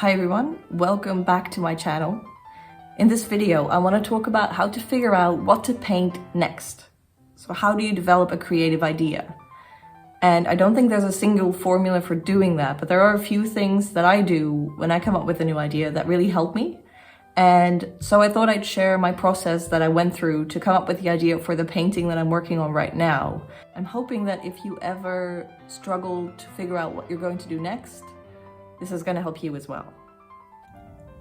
Hi everyone, welcome back to my channel. In this video, I want to talk about how to figure out what to paint next. So how do you develop a creative idea? And I don't think there's a single formula for doing that, but there are a few things that I do when I come up with a new idea that really help me. And so I thought I'd share my process that I went through to come up with the idea for the painting that I'm working on right now. I'm hoping that if you ever struggle to figure out what you're going to do next, this is going to help you as well.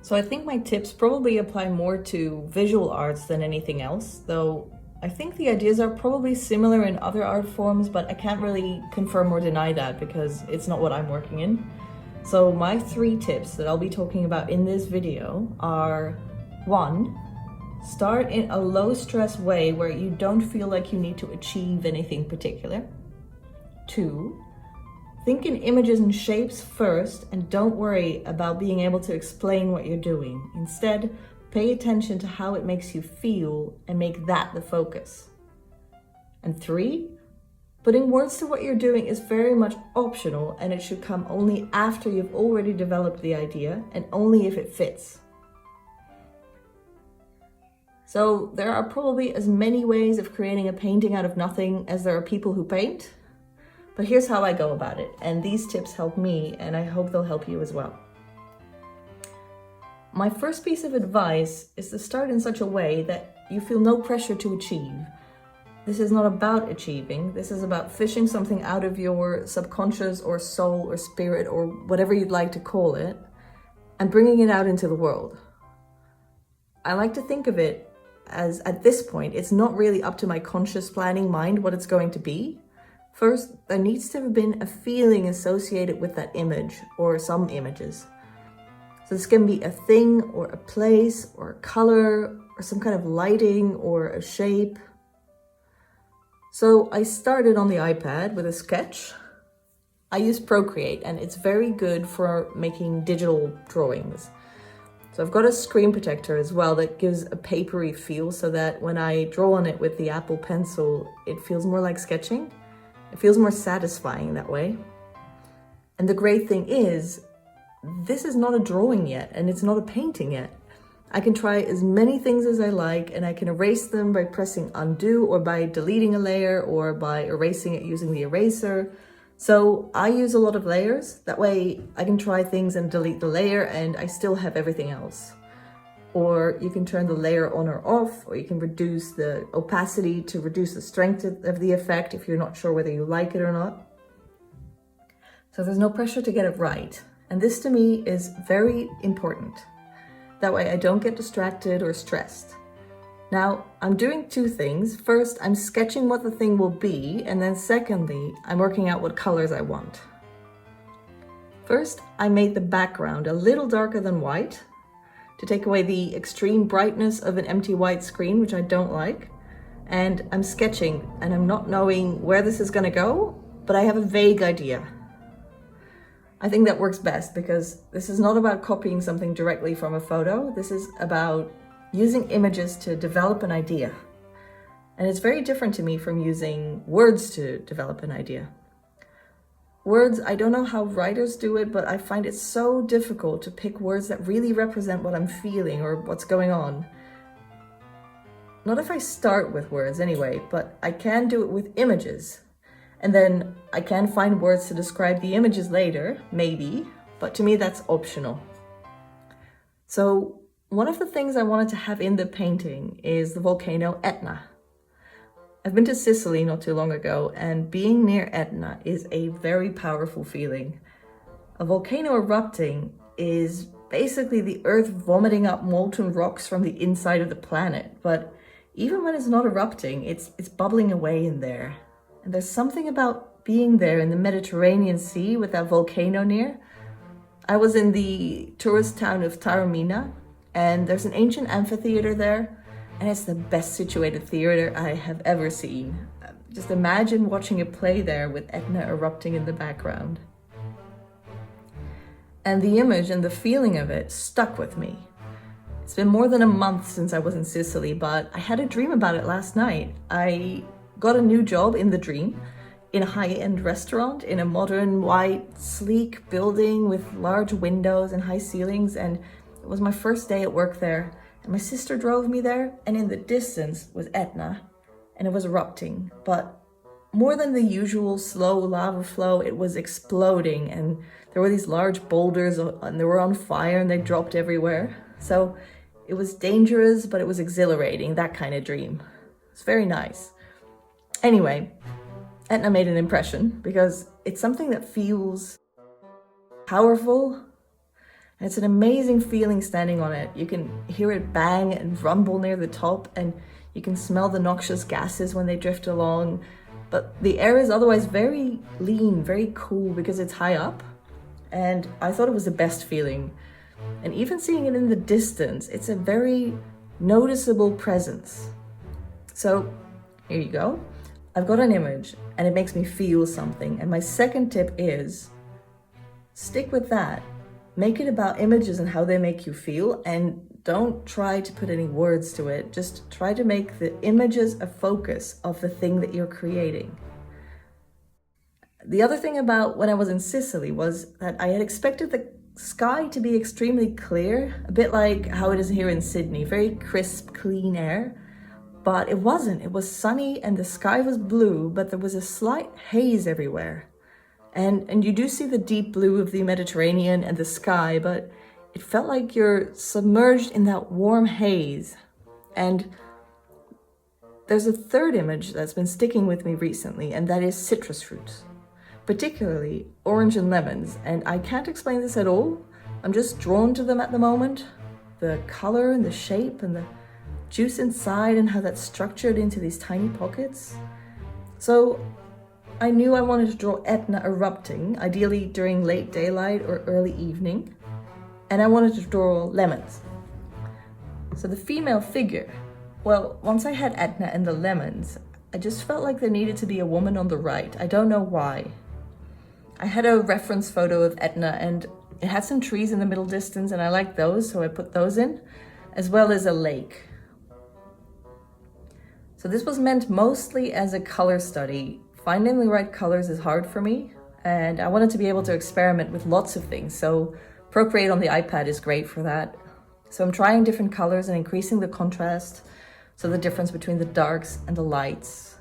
So I think my tips probably apply more to visual arts than anything else, though I think the ideas are probably similar in other art forms, but I can't really confirm or deny that because it's not what I'm working in. So my 3 tips that I'll be talking about in this video are: 1, start in a low stress way where you don't feel like you need to achieve anything particular. 2, think in images and shapes first and don't worry about being able to explain what you're doing. Instead, pay attention to how it makes you feel and make that the focus. And 3, putting words to what you're doing is very much optional and it should come only after you've already developed the idea and only if it fits. So there are probably as many ways of creating a painting out of nothing as there are people who paint. But here's how I go about it, and these tips help me, and I hope they'll help you as well. My first piece of advice is to start in such a way that you feel no pressure to achieve. This is not about achieving, this is about fishing something out of your subconscious or soul or spirit or whatever you'd like to call it, and bringing it out into the world. I like to think of it as, at this point, it's not really up to my conscious planning mind what it's going to be. First, there needs to have been a feeling associated with that image or some images. So this can be a thing or a place or a color or some kind of lighting or a shape. So I started on the iPad with a sketch. I use Procreate and it's very good for making digital drawings. So I've got a screen protector as well that gives a papery feel so that when I draw on it with the Apple Pencil, it feels more like sketching. It feels more satisfying that way. And the great thing is, this is not a drawing yet, and it's not a painting yet. I can try as many things as I like, and I can erase them by pressing undo, or by deleting a layer, or by erasing it using the eraser. So I use a lot of layers. That way I can try things and delete the layer, and I still have everything else. Or you can turn the layer on or off, or you can reduce the opacity to reduce the strength of the effect if you're not sure whether you like it or not. So there's no pressure to get it right. And this to me is very important. That way I don't get distracted or stressed. Now, I'm doing 2 things. First, I'm sketching what the thing will be, and then secondly, I'm working out what colors I want. First, I made the background a little darker than white, to take away the extreme brightness of an empty white screen, which I don't like. And I'm sketching and I'm not knowing where this is going to go, but I have a vague idea. I think that works best because this is not about copying something directly from a photo. This is about using images to develop an idea. And it's very different to me from using words to develop an idea. Words, I don't know how writers do it, but I find it so difficult to pick words that really represent what I'm feeling or what's going on. Not if I start with words anyway, but I can do it with images. And then I can find words to describe the images later, maybe, but to me that's optional. So one of the things I wanted to have in the painting is the volcano Etna. I've been to Sicily not too long ago, and being near Etna is a very powerful feeling. A volcano erupting is basically the earth vomiting up molten rocks from the inside of the planet, but even when it's not erupting, it's bubbling away in there. And there's something about being there in the Mediterranean Sea with that volcano near. I was in the tourist town of Taormina, and there's an ancient amphitheater there. And it's the best situated theater I have ever seen. Just imagine watching a play there with Etna erupting in the background. And the image and the feeling of it stuck with me. It's been more than a month since I was in Sicily, but I had a dream about it last night. I got a new job in the dream, in a high-end restaurant in a modern, white, sleek building with large windows and high ceilings. And it was my first day at work there. And my sister drove me there, and in the distance was Etna, and it was erupting. But more than the usual slow lava flow, it was exploding, and there were these large boulders and they were on fire and they dropped everywhere. So it was dangerous, but it was exhilarating, that kind of dream. It's very nice. Anyway, Etna made an impression because it's something that feels powerful, and it's an amazing feeling standing on it. You can hear it bang and rumble near the top, and you can smell the noxious gases when they drift along. But the air is otherwise very lean, very cool because it's high up, and I thought it was the best feeling. And even seeing it in the distance, it's a very noticeable presence. So here you go. I've got an image and it makes me feel something. And my second tip is stick with that. Make it about images and how they make you feel, and don't try to put any words to it. Just try to make the images a focus of the thing that you're creating. The other thing about when I was in Sicily was that I had expected the sky to be extremely clear, a bit like how it is here in Sydney, very crisp, clean air. But it wasn't. It was sunny and the sky was blue, but there was a slight haze everywhere. And you do see the deep blue of the Mediterranean and the sky, but it felt like you're submerged in that warm haze. And there's a third image that's been sticking with me recently, and that is citrus fruits, particularly orange and lemons. And I can't explain this at all. I'm just drawn to them at the moment. The color and the shape and the juice inside and how that's structured into these tiny pockets. So I knew I wanted to draw Etna erupting, ideally during late daylight or early evening. And I wanted to draw lemons. So the female figure, well, once I had Etna and the lemons, I just felt like there needed to be a woman on the right. I don't know why. I had a reference photo of Etna and it had some trees in the middle distance and I liked those, so I put those in, as well as a lake. So this was meant mostly as a color study. Finding the right colors is hard for me, and I wanted to be able to experiment with lots of things. So Procreate on the iPad is great for that. So I'm trying different colors and increasing the contrast, so the difference between the darks and the lights.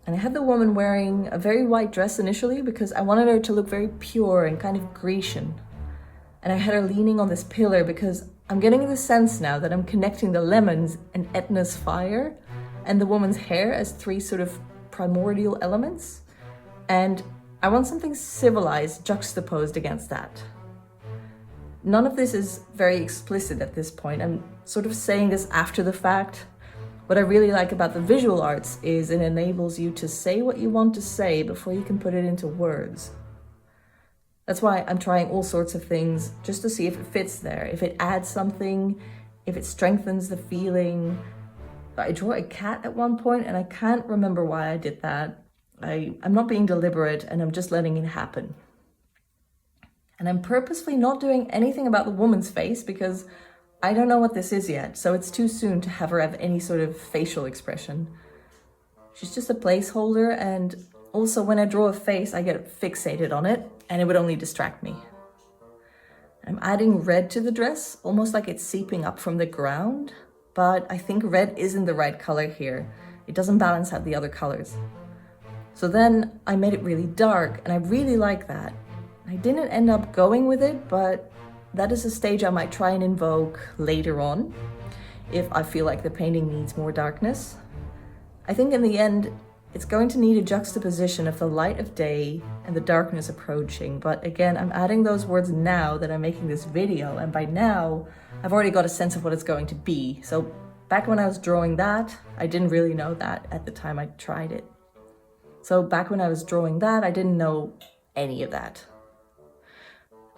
And I had the woman wearing a very white dress initially because I wanted her to look very pure and kind of Grecian. And I had her leaning on this pillar because I'm getting the sense now that I'm connecting the lemons and Etna's fire and the woman's hair as three sort of primordial elements. And I want something civilized juxtaposed against that. None of this is very explicit at this point. I'm sort of saying this after the fact. What I really like about the visual arts is it enables you to say what you want to say before you can put it into words. That's why I'm trying all sorts of things just to see if it fits there, if it adds something, if it strengthens the feeling. I drew a cat at one point and I can't remember why I did that. I'm not being deliberate and I'm just letting it happen. And I'm purposefully not doing anything about the woman's face because I don't know what this is yet, so it's too soon to have her have any sort of facial expression. She's just a placeholder, and also when I draw a face, I get fixated on it and it would only distract me. I'm adding red to the dress, almost like it's seeping up from the ground. But I think red isn't the right color here. It doesn't balance out the other colors. So then I made it really dark, and I really like that. I didn't end up going with it, but that is a stage I might try and invoke later on, if I feel like the painting needs more darkness. I think in the end, it's going to need a juxtaposition of the light of day and the darkness approaching. But again, I'm adding those words now that I'm making this video, and by now, I've already got a sense of what it's going to be. So back when I was drawing that, I didn't really know that at the time I tried it. So back when I was drawing that, I didn't know any of that.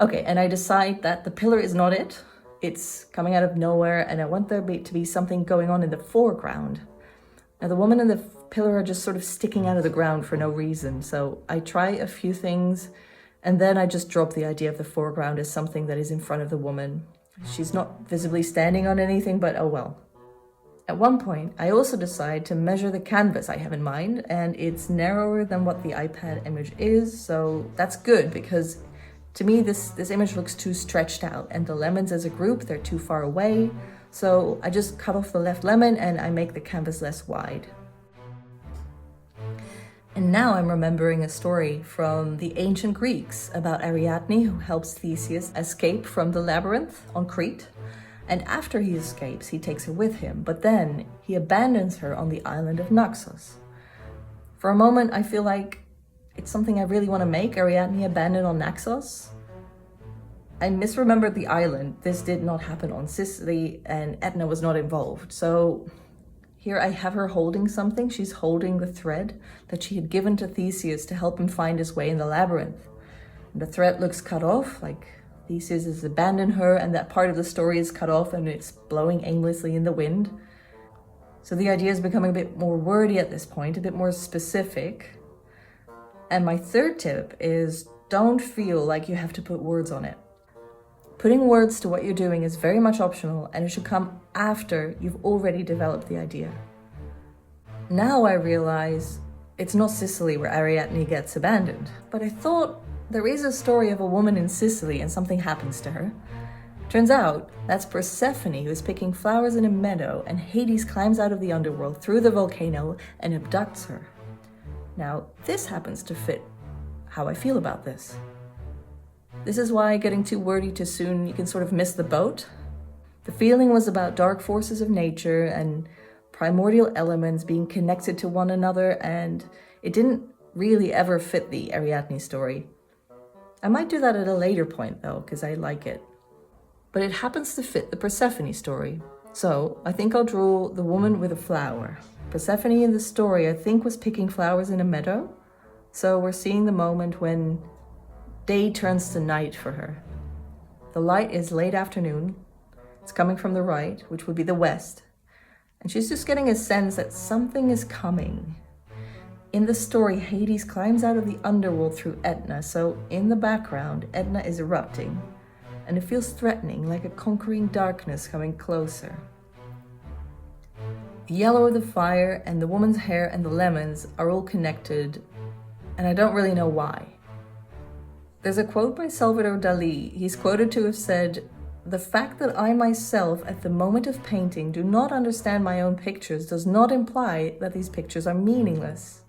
Okay, and I decide that the pillar is not it. It's coming out of nowhere, and I want there to be something going on in the foreground. Now the woman and the pillar are just sort of sticking out of the ground for no reason. So I try a few things, and then I just drop the idea of the foreground as something that is in front of the woman. She's not visibly standing on anything, but oh well. At one point, I also decide to measure the canvas I have in mind, and it's narrower than what the iPad image is, so that's good because to me this image looks too stretched out, and the lemons as a group, they're too far away. So I just cut off the left lemon and I make the canvas less wide. And now I'm remembering a story from the ancient Greeks about Ariadne, who helps Theseus escape from the labyrinth on Crete. And after he escapes, he takes her with him, but then he abandons her on the island of Naxos. For a moment, I feel like it's something I really want to make, Ariadne abandoned on Naxos. I misremembered the island. This did not happen on Sicily, and Etna was not involved. So here I have her holding something. She's holding the thread that she had given to Theseus to help him find his way in the labyrinth. And the thread looks cut off, like Theseus has abandoned her, and that part of the story is cut off and it's blowing aimlessly in the wind. So the idea is becoming a bit more wordy at this point, a bit more specific. And my third tip is don't feel like you have to put words on it. Putting words to what you're doing is very much optional, and it should come after you've already developed the idea. Now I realize it's not Sicily where Ariadne gets abandoned, but I thought there is a story of a woman in Sicily and something happens to her. Turns out that's Persephone, who is picking flowers in a meadow, and Hades climbs out of the underworld through the volcano and abducts her. Now, this happens to fit how I feel about this. This is why getting too wordy too soon, you can sort of miss the boat. The feeling was about dark forces of nature and primordial elements being connected to one another, and it didn't really ever fit the Ariadne story. I might do that at a later point though, because I like it. But it happens to fit the Persephone story. So I think I'll draw the woman with a flower. Persephone in the story, I think, was picking flowers in a meadow. So we're seeing the moment when day turns to night for her. The light is late afternoon. It's coming from the right, which would be the west. And she's just getting a sense that something is coming. In the story, Hades climbs out of the underworld through Etna. So in the background, Etna is erupting. And it feels threatening, like a conquering darkness coming closer. The yellow of the fire and the woman's hair and the lemons are all connected, and I don't really know why. There's a quote by Salvador Dali. He's quoted to have said, "The fact that I myself, at the moment of painting, do not understand my own pictures does not imply that these pictures are meaningless.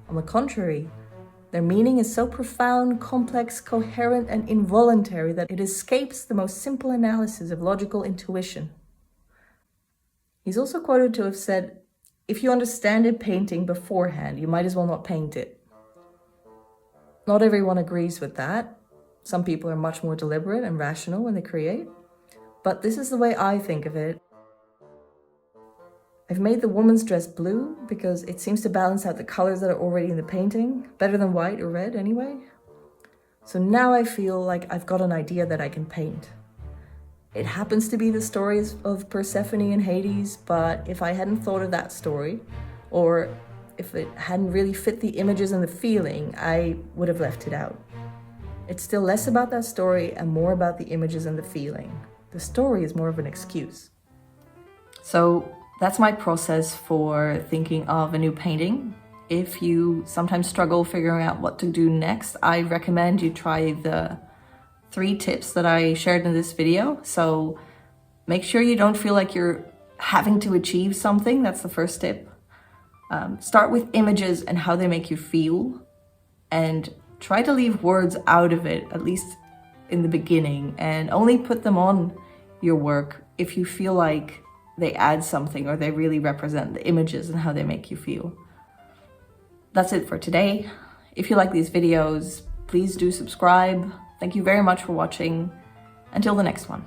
On the contrary, their meaning is so profound, complex, coherent, and involuntary that it escapes the most simple analysis of logical intuition." He's also quoted to have said, "If you understand a painting beforehand, you might as well not paint it." Not everyone agrees with that. Some people are much more deliberate and rational when they create, but this is the way I think of it. I've made the woman's dress blue because it seems to balance out the colors that are already in the painting, better than white or red anyway. So now I feel like I've got an idea that I can paint. It happens to be the stories of Persephone and Hades, but if I hadn't thought of that story, or if it hadn't really fit the images and the feeling, I would have left it out. It's still less about that story and more about the images and the feeling. The story is more of an excuse. So that's my process for thinking of a new painting. If you sometimes struggle figuring out what to do next, I recommend you try the 3 tips that I shared in this video. So make sure you don't feel like you're having to achieve something. That's the first tip. Start with images and how they make you feel, and try to leave words out of it, at least in the beginning, and only put them on your work if you feel like they add something or they really represent the images and how they make you feel. That's it for today. If you like these videos, please do subscribe. Thank you very much for watching. Until the next one.